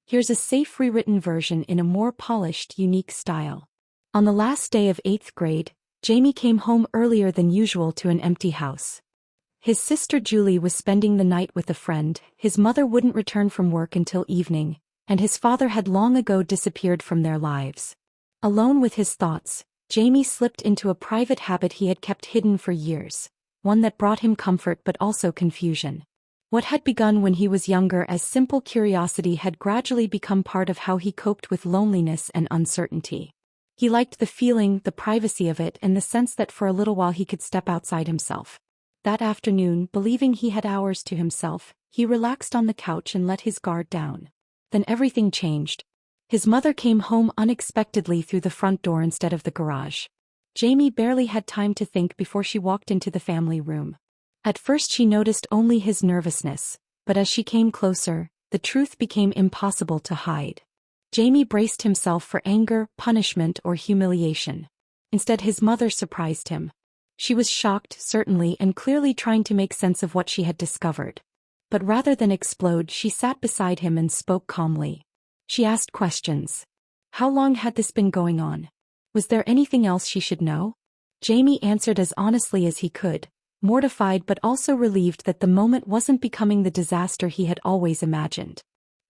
Here's a safe rewritten version in a more polished, unique style. On the last day of 8th grade, Jamie came home earlier than usual to an empty house. His sister Julie was spending the night with a friend, his mother wouldn't return from work until evening, and his father had long ago disappeared from their lives. Alone with his thoughts, Jamie slipped into a private habit he had kept hidden for years, one that brought him comfort but also confusion. What had begun when he was younger as simple curiosity had gradually become part of how he coped with loneliness and uncertainty. He liked the feeling, the privacy of it, and the sense that for a little while he could step outside himself. That afternoon, believing he had hours to himself, he relaxed on the couch and let his guard down. Then everything changed. His mother came home unexpectedly through the front door instead of the garage. Jamie barely had time to think before she walked into the family room. At first she noticed only his nervousness, but as she came closer, the truth became impossible to hide. Jamie braced himself for anger, punishment, or humiliation. Instead, his mother surprised him. She was shocked, certainly, and clearly trying to make sense of what she had discovered. But rather than explode, she sat beside him and spoke calmly. She asked questions. How long had this been going on? Was there anything else she should know? Jamie answered as honestly as he could, mortified but also relieved that the moment wasn't becoming the disaster he had always imagined.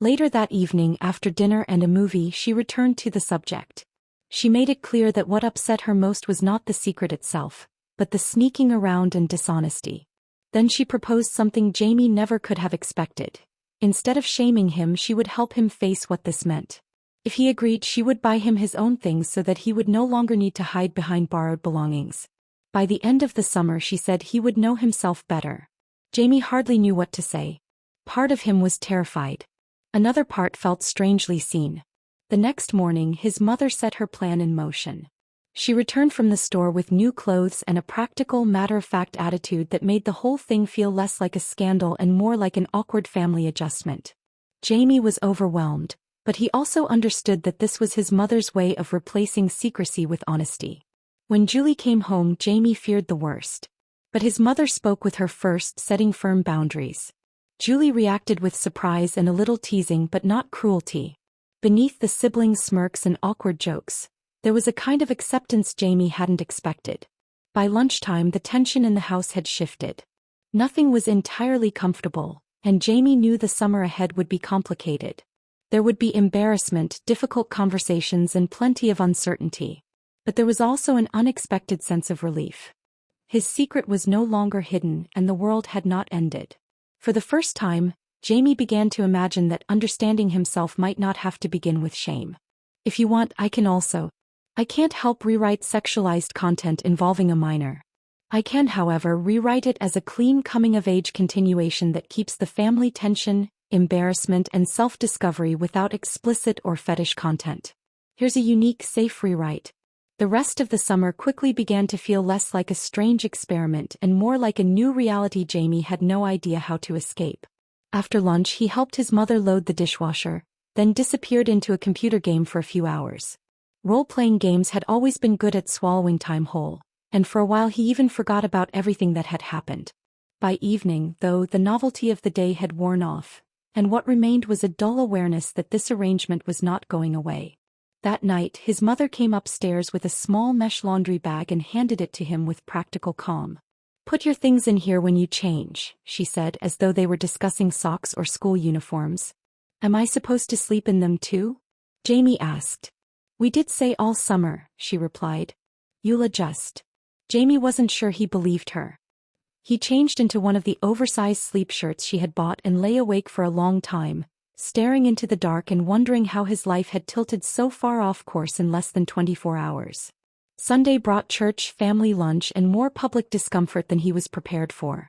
Later that evening, after dinner and a movie, she returned to the subject. She made it clear that what upset her most was not the secret itself, but the sneaking around and dishonesty. Then she proposed something Jamie never could have expected. Instead of shaming him, she would help him face what this meant. If he agreed, she would buy him his own things so that he would no longer need to hide behind borrowed belongings. By the end of the summer, she said, he would know himself better. Jamie hardly knew what to say. Part of him was terrified. Another part felt strangely seen. The next morning, his mother set her plan in motion. She returned from the store with new clothes and a practical, matter-of-fact attitude that made the whole thing feel less like a scandal and more like an awkward family adjustment. Jamie was overwhelmed, but he also understood that this was his mother's way of replacing secrecy with honesty. When Julie came home, Jamie feared the worst. But his mother spoke with her first, setting firm boundaries. Julie reacted with surprise and a little teasing, but not cruelty. Beneath the siblings' smirks and awkward jokes, there was a kind of acceptance Jamie hadn't expected. By lunchtime, the tension in the house had shifted. Nothing was entirely comfortable, and Jamie knew the summer ahead would be complicated. There would be embarrassment, difficult conversations, and plenty of uncertainty. But there was also an unexpected sense of relief. His secret was no longer hidden, and the world had not ended. For the first time, Jamie began to imagine that understanding himself might not have to begin with shame. If you want, I can also. I can't help rewrite sexualized content involving a minor. I can, however, rewrite it as a clean coming-of-age continuation that keeps the family tension, embarrassment, and self-discovery without explicit or fetish content. Here's a unique, safe rewrite. The rest of the summer quickly began to feel less like a strange experiment and more like a new reality Jamie had no idea how to escape. After lunch, he helped his mother load the dishwasher, then disappeared into a computer game for a few hours. Role-playing games had always been good at swallowing time whole, and for a while he even forgot about everything that had happened. By evening, though, the novelty of the day had worn off, and what remained was a dull awareness that this arrangement was not going away. That night, his mother came upstairs with a small mesh laundry bag and handed it to him with practical calm. "Put your things in here when you change," she said, as though they were discussing socks or school uniforms. "Am I supposed to sleep in them too?" Jamie asked. "We did say all summer," she replied. "You'll adjust." Jamie wasn't sure he believed her. He changed into one of the oversized sleep shirts she had bought and lay awake for a long time, staring into the dark and wondering how his life had tilted so far off course in less than 24 hours. Sunday brought church, family lunch, and more public discomfort than he was prepared for.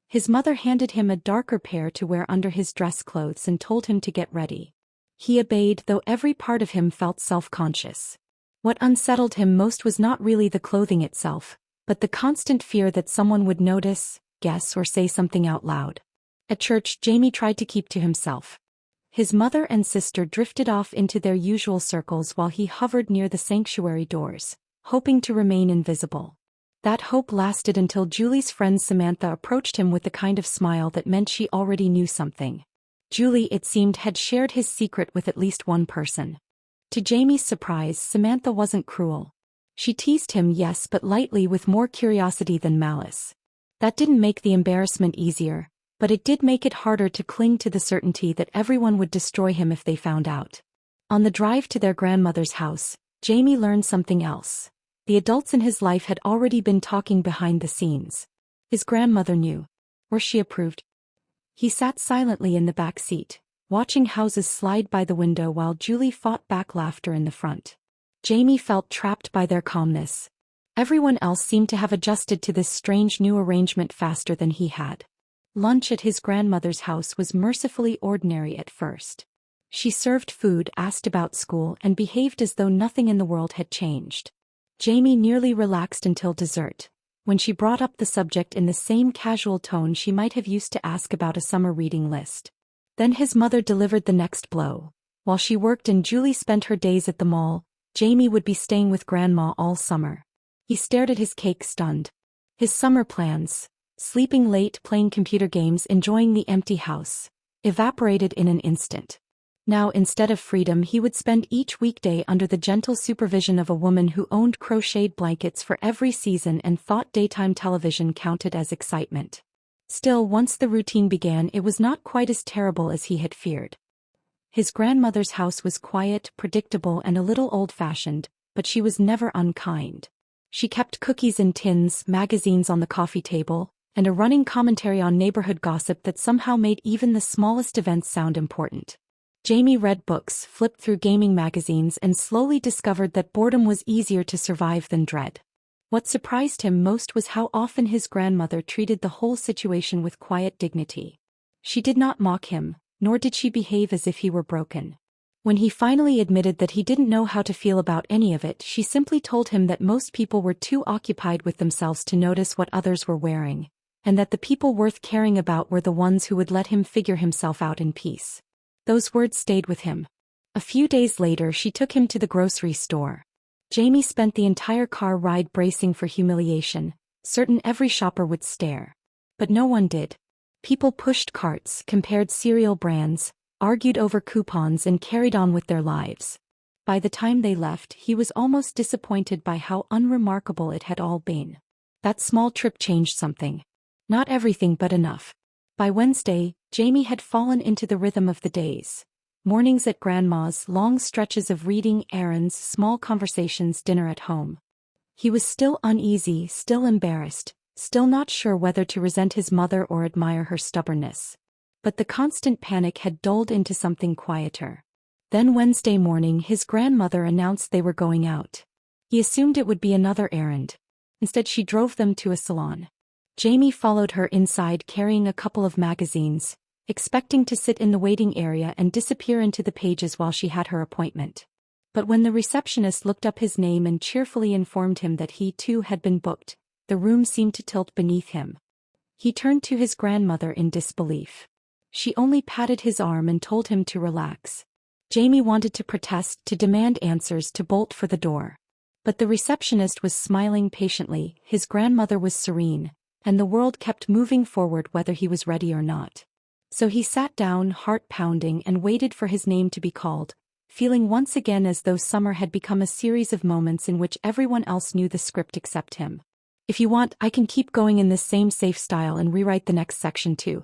His mother handed him a darker pair to wear under his dress clothes and told him to get ready. He obeyed, though every part of him felt self-conscious. What unsettled him most was not really the clothing itself, but the constant fear that someone would notice, guess, or say something out loud. At church, Jamie tried to keep to himself. His mother and sister drifted off into their usual circles while he hovered near the sanctuary doors, hoping to remain invisible. That hope lasted until Julie's friend Samantha approached him with the kind of smile that meant she already knew something. Julie, it seemed, had shared his secret with at least one person. To Jamie's surprise, Samantha wasn't cruel. She teased him, yes, but lightly, with more curiosity than malice. That didn't make the embarrassment easier, but it did make it harder to cling to the certainty that everyone would destroy him if they found out. On the drive to their grandmother's house, Jamie learned something else. The adults in his life had already been talking behind the scenes. His grandmother knew. Or she approved. He sat silently in the back seat, watching houses slide by the window while Julie fought back laughter in the front. Jamie felt trapped by their calmness. Everyone else seemed to have adjusted to this strange new arrangement faster than he had. Lunch at his grandmother's house was mercifully ordinary at first. She served food, asked about school, and behaved as though nothing in the world had changed. Jamie nearly relaxed until dessert, when she brought up the subject in the same casual tone she might have used to ask about a summer reading list. Then his mother delivered the next blow. While she worked and Julie spent her days at the mall, Jamie would be staying with Grandma all summer. He stared at his cake, stunned. His summer plans, sleeping late, playing computer games, enjoying the empty house, evaporated in an instant. Now, instead of freedom, he would spend each weekday under the gentle supervision of a woman who owned crocheted blankets for every season and thought daytime television counted as excitement. Still, once the routine began, it was not quite as terrible as he had feared. His grandmother's house was quiet, predictable, and a little old-fashioned, but she was never unkind. She kept cookies in tins, magazines on the coffee table, and a running commentary on neighborhood gossip that somehow made even the smallest events sound important. Jamie read books, flipped through gaming magazines, and slowly discovered that boredom was easier to survive than dread. What surprised him most was how often his grandmother treated the whole situation with quiet dignity. She did not mock him, nor did she behave as if he were broken. When he finally admitted that he didn't know how to feel about any of it, she simply told him that most people were too occupied with themselves to notice what others were wearing, and that the people worth caring about were the ones who would let him figure himself out in peace. Those words stayed with him. A few days later, she took him to the grocery store. Jamie spent the entire car ride bracing for humiliation, certain every shopper would stare. But no one did. People pushed carts, compared cereal brands, argued over coupons, and carried on with their lives. By the time they left, he was almost disappointed by how unremarkable it had all been. That small trip changed something. Not everything, but enough. By Wednesday, Jamie had fallen into the rhythm of the days. Mornings at Grandma's, long stretches of reading, errands, small conversations, dinner at home. He was still uneasy, still embarrassed, still not sure whether to resent his mother or admire her stubbornness. But the constant panic had dulled into something quieter. Then Wednesday morning, his grandmother announced they were going out. He assumed it would be another errand. Instead, she drove them to a salon. Jamie followed her inside, carrying a couple of magazines, expecting to sit in the waiting area and disappear into the pages while she had her appointment. But when the receptionist looked up his name and cheerfully informed him that he too had been booked, the room seemed to tilt beneath him. He turned to his grandmother in disbelief. She only patted his arm and told him to relax. Jamie wanted to protest, to demand answers, to bolt for the door. But the receptionist was smiling patiently, his grandmother was serene, and the world kept moving forward whether he was ready or not. So he sat down, heart pounding, and waited for his name to be called, feeling once again as though summer had become a series of moments in which everyone else knew the script except him. If you want, I can keep going in this same safe style and rewrite the next section too.